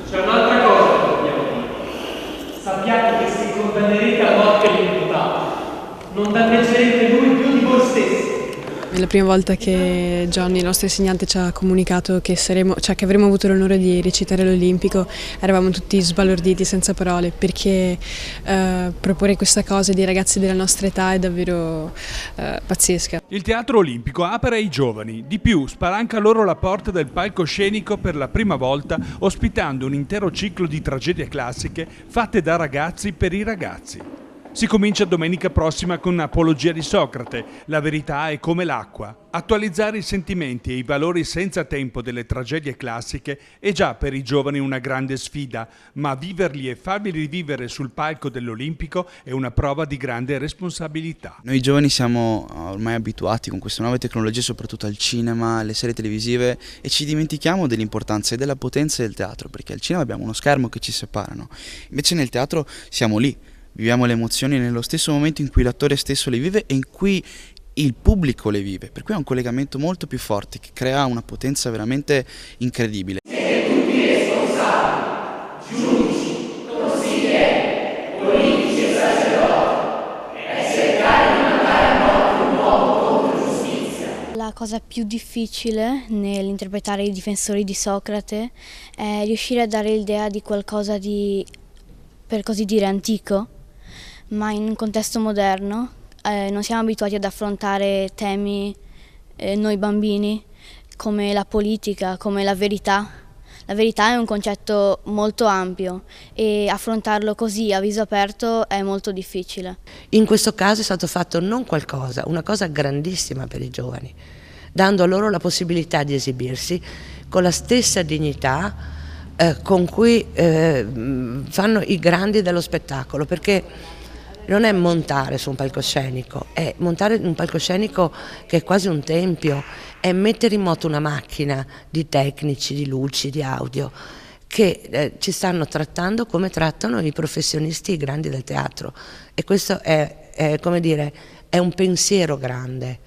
C'è un'altra cosa che dobbiamo dire. Sappiate che se condannerete a morte l'imputato, non danneggerete lui più di voi stessi. È la prima volta che Johnny, il nostro insegnante, ci ha comunicato che che avremmo avuto l'onore di recitare all'Olimpico. Eravamo tutti sbalorditi, senza parole, perché proporre questa cosa ai ragazzi della nostra età è davvero pazzesca. Il Teatro Olimpico apre ai giovani, di più spalanca loro la porta del palcoscenico per la prima volta, ospitando un intero ciclo di tragedie classiche fatte da ragazzi per i ragazzi. Si comincia domenica prossima con un'apologia di Socrate, la verità è come l'acqua. Attualizzare i sentimenti e i valori senza tempo delle tragedie classiche è già per i giovani una grande sfida, ma viverli e farli rivivere sul palco dell'Olimpico è una prova di grande responsabilità. Noi giovani siamo ormai abituati con queste nuove tecnologie, soprattutto al cinema, alle serie televisive, e ci dimentichiamo dell'importanza e della potenza del teatro, perché al cinema abbiamo uno schermo che ci separano, invece nel teatro siamo lì. Viviamo le emozioni nello stesso momento in cui l'attore stesso le vive e in cui il pubblico le vive, per cui è un collegamento molto più forte che crea una potenza veramente incredibile. Siete tutti responsabili, giudici, consiglieri, politici e sacerdoti, e cercare di mandare a morte un uomo contro giustizia. La cosa più difficile nell'interpretare i difensori di Socrate è riuscire a dare l'idea di qualcosa di, per così dire, antico, ma in un contesto moderno. Non siamo abituati ad affrontare temi, noi bambini, come la politica, come la verità. La verità è un concetto molto ampio e affrontarlo così a viso aperto è molto difficile. In questo caso è stato fatto non qualcosa, una cosa grandissima per i giovani, dando loro la possibilità di esibirsi con la stessa dignità con cui fanno i grandi dello spettacolo, perché non è montare su un palcoscenico, è montare un palcoscenico che è quasi un tempio, è mettere in moto una macchina di tecnici, di luci, di audio, che ci stanno trattando come trattano i professionisti, i grandi del teatro. E questo è come dire, è un pensiero grande.